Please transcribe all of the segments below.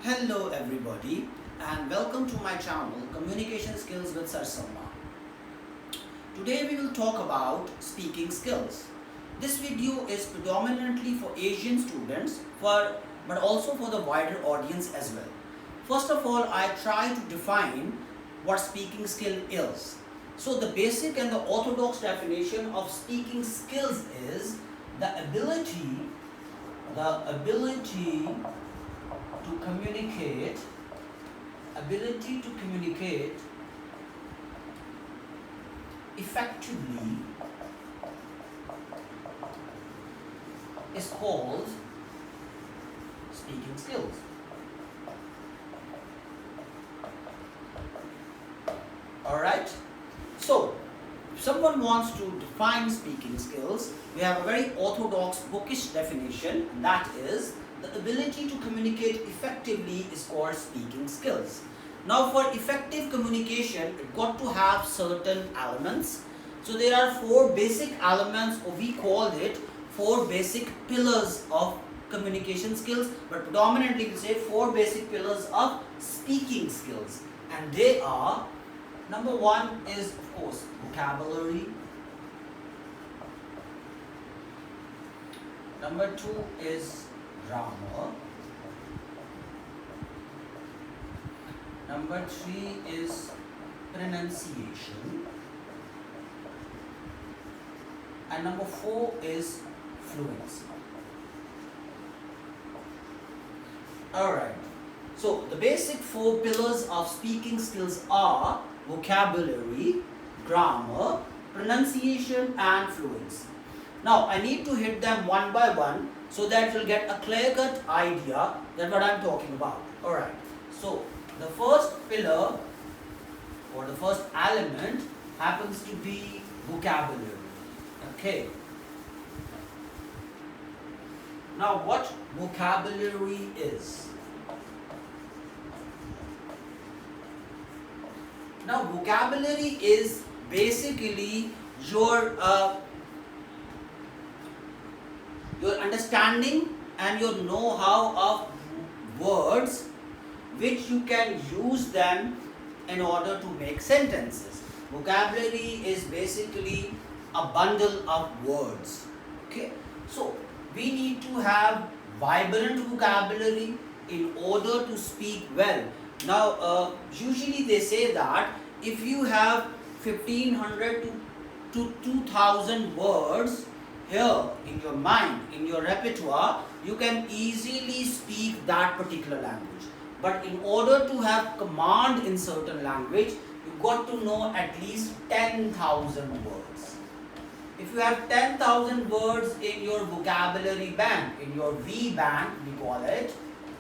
Hello everybody and welcome to my channel Communication Skills with Sir Salma. Today we will talk about speaking skills. This video is predominantly for Asian students but also for the wider audience as well. First of all, I try to define what speaking skill is. So the basic and the orthodox definition of speaking skills is the ability to communicate effectively is called speaking skills. Alright, so if someone wants to define speaking skills, we have a very orthodox bookish definition, and that is the ability to communicate effectively is called speaking skills. Now for effective communication, it got to have certain elements. So there are four basic elements, or we call it four basic pillars of communication skills, but predominantly we say four basic pillars of speaking skills. And they are, number one is of course vocabulary. Number two is grammar. Number three is pronunciation. And number four is fluency. Alright, so the basic four pillars of speaking skills are vocabulary, grammar, pronunciation and fluency. Now I need to hit them one by one so that you'll get a clear-cut idea that what I'm talking about. Alright, so the first pillar or the first element happens to be vocabulary. Okay. Now what vocabulary is? Now vocabulary is basically your understanding and your know-how of words which you can use them in order to make sentences. Vocabulary is basically a bundle of words. Okay, so we need to have vibrant vocabulary in order to speak well. Now usually they say that if you have 1500 to 2000 words here in your mind, in your repertoire, you can easily speak that particular language. But in order to have command in certain language, you got to know at least 10,000 words. If you have 10,000 words in your vocabulary bank, in your V bank we call it,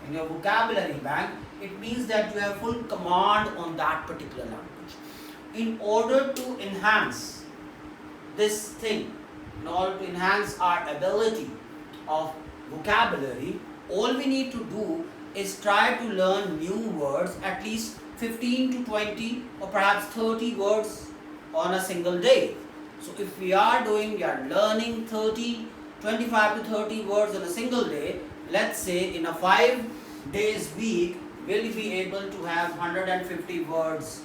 in your vocabulary bank, it means that you have full command on that particular language. In order to enhance this thing, in order to enhance our ability of vocabulary, all we need to do is try to learn new words, at least 15 to 20 or perhaps 30 words on a single day. So if we are learning 25 to 30 words on a single day, let's say in a 5 days week, we'll be able to have 150 words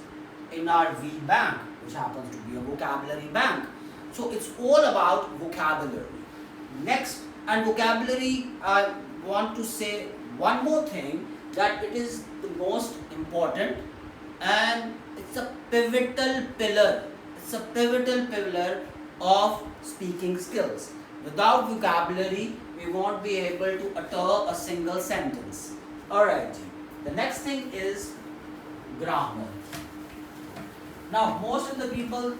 in our V bank, which happens to be a vocabulary bank. So it's all about vocabulary. Next, and vocabulary, I want to say one more thing, that it is the most important and it's a pivotal pillar. It's a pivotal pillar of speaking skills. Without vocabulary, we won't be able to utter a single sentence. Alright, the next thing is grammar. Now, most of the people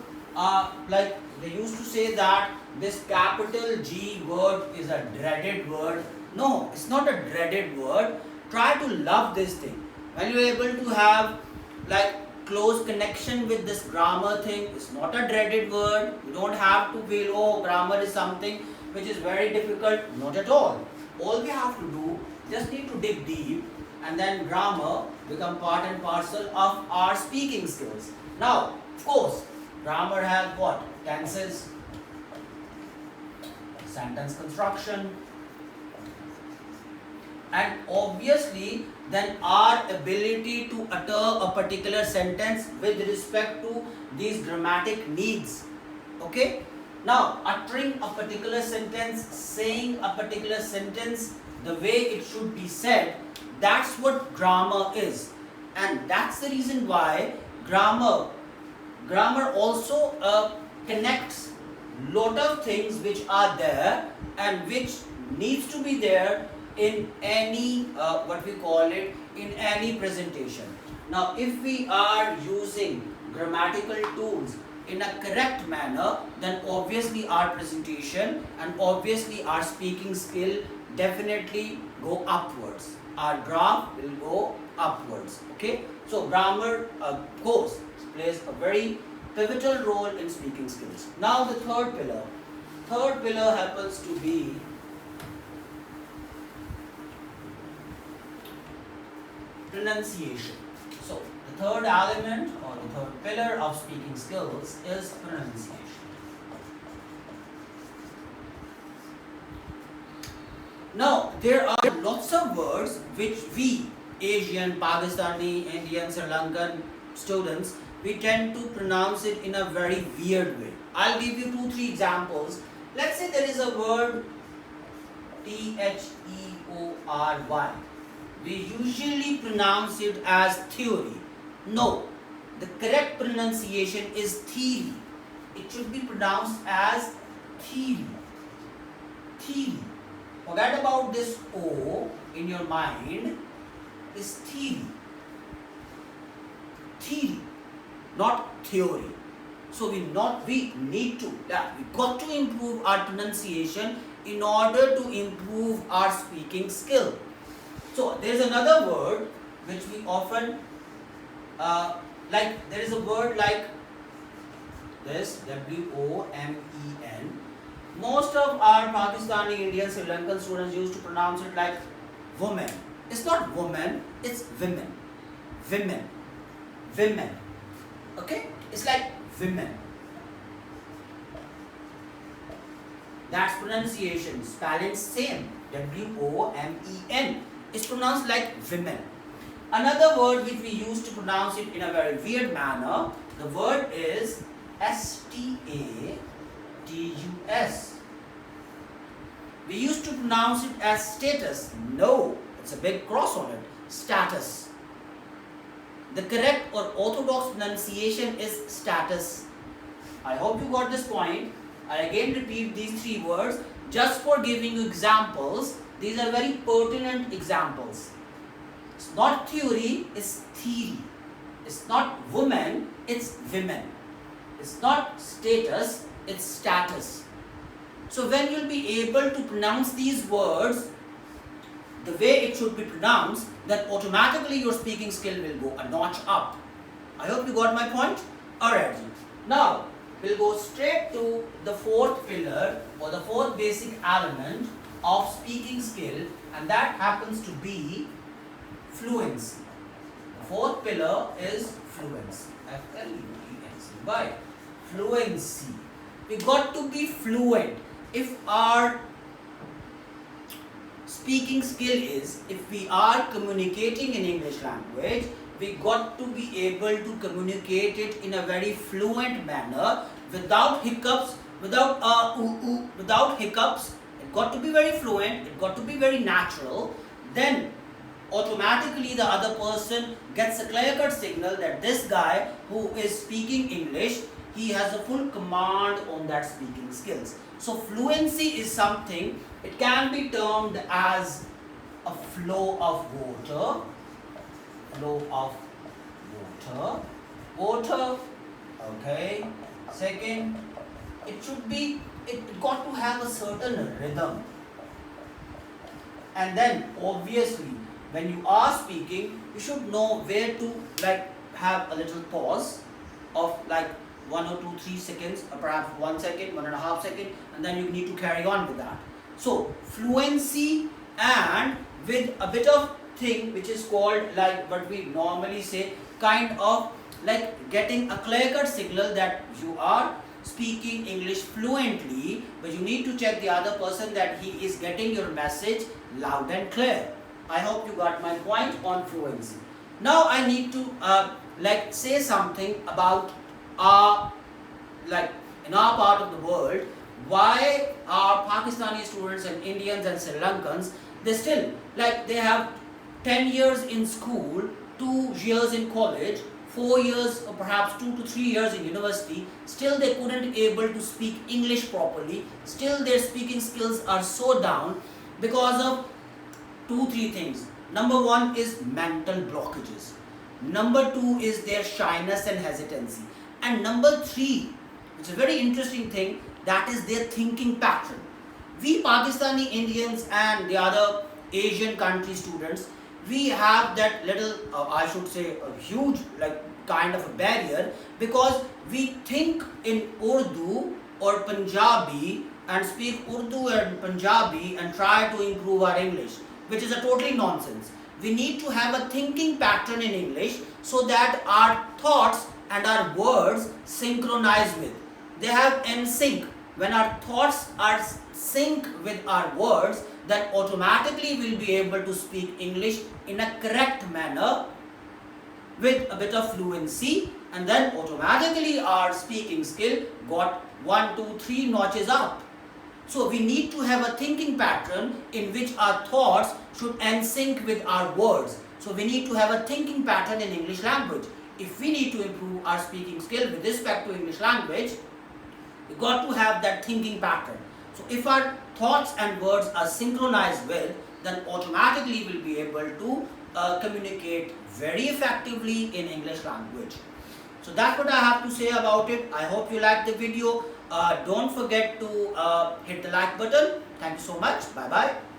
they used to say that this capital G word is a dreaded word. No, it's not a dreaded word. Try to love this thing. When you're able to have close connection with this grammar thing, it's not a dreaded word. You don't have to feel, oh, grammar is something which is very difficult. Not at all. All we have to do, just need to dig deep, and then grammar become part and parcel of our speaking skills. Now, of course, grammar has what? Tenses, sentence construction, and obviously then our ability to utter a particular sentence with respect to these grammatic needs. Okay, now uttering a particular sentence, saying a particular sentence the way it should be said, that's what grammar is. And that's the reason why grammar also connects lot of things which are there and which needs to be there in any what we call it, in any presentation. Now if we are using grammatical tools in a correct manner, then obviously our presentation and obviously our speaking skill definitely go upwards. Our graph will go upwards. Okay, so grammar of course plays a very pivotal role in speaking skills. Now the third pillar happens to be pronunciation. So the third element or the third pillar of speaking skills is pronunciation. Now there are lots of words which we Asian, Pakistani, Indian, Sri Lankan students, we tend to pronounce it in a very weird way. I'll give you 2-3 examples. Let's say there is a word theory. We usually pronounce it as theory. No, the correct pronunciation is theory. It should be pronounced as theory. Theory. Forget about this O in your mind. Is theory. Theory, not theory. So we need to, we got to improve our pronunciation in order to improve our speaking skill. So there is another word which we often like. There is a word like this, WOMEN. Most of our Pakistani, Indian, Sri Lankan students used to pronounce it like woman. It's not woman, it's women. Women. Women. Okay? It's like women. That's pronunciation. Spelling same. WOMEN. It's pronounced like women. Another word which we used to pronounce it in a very weird manner, the word is STATUS. We used to pronounce it as status. No, it's a big cross on it. Status. The correct or orthodox pronunciation is status. I hope you got this point. I again repeat these 3 words just for giving you examples. These are very pertinent examples. It's not theory, it's theory. It's not woman, it's women. It's not status, it's status. So when you'll be able to pronounce these words the way it should be pronounced, then automatically your speaking skill will go a notch up. I hope you got my point. Alright. Now we'll go straight to the 4th pillar or the 4th basic element of speaking skill, and that happens to be fluency. The 4th pillar is fluency. F-L-U-E-N-C-Y. Fluency. We got to be fluent. If our speaking skill is, if we are communicating in English language, we got to be able to communicate it in a very fluent manner, without hiccups, without hiccups. It got to be very fluent, it got to be very natural. Then automatically the other person gets a clear-cut signal that this guy who is speaking English, he has a full command on that speaking skills. So fluency is something, it can be termed as a flow of water. Flow of water. Okay. Second, it got to have a certain rhythm. And then obviously when you are speaking, you should know where to have a little pause of 1 or 2, 3 seconds, or perhaps 1 second, 1.5 seconds, and then you need to carry on with that. So fluency, and with a bit of thing which is called what we normally say, kind of getting a clear-cut signal that you are speaking English fluently, but you need to check the other person that he is getting your message loud and clear. I hope you got my point on fluency. Now I need to say something about our, like, in our part of the world, why our Pakistani students and Indians and Sri Lankans, they still, like, they have 10 years in school, 2 years in college, 4 years or perhaps 2 to 3 years in university, still they couldn't able to speak English properly, still their speaking skills are so down because of 2-3 things. Number 1 is mental blockages. Number 2 is their shyness and hesitancy. And number 3, which is a very interesting thing, that is their thinking pattern. We Pakistani Indians and the other Asian country students, we have that little, I should say, a huge, like, kind of a barrier, because we think in Urdu or Punjabi and speak Urdu and Punjabi and try to improve our English, which is a totally nonsense. We need to have a thinking pattern in English so that our thoughts and our words synchronize with. They have in sync. When our thoughts are sync with our words, then automatically we'll be able to speak English in a correct manner with a bit of fluency, and then automatically our speaking skill got 1, 2, 3 notches up. So we need to have a thinking pattern in which our thoughts should in sync with our words. So we need to have a thinking pattern in English language. If we need to improve our speaking skill with respect to English language, we got to have that thinking pattern. So if our thoughts and words are synchronized with, then automatically we'll be able to communicate very effectively in English language. So that's what I have to say about it. I hope you liked the video. Don't forget to hit the like button. Thank you so much. Bye bye.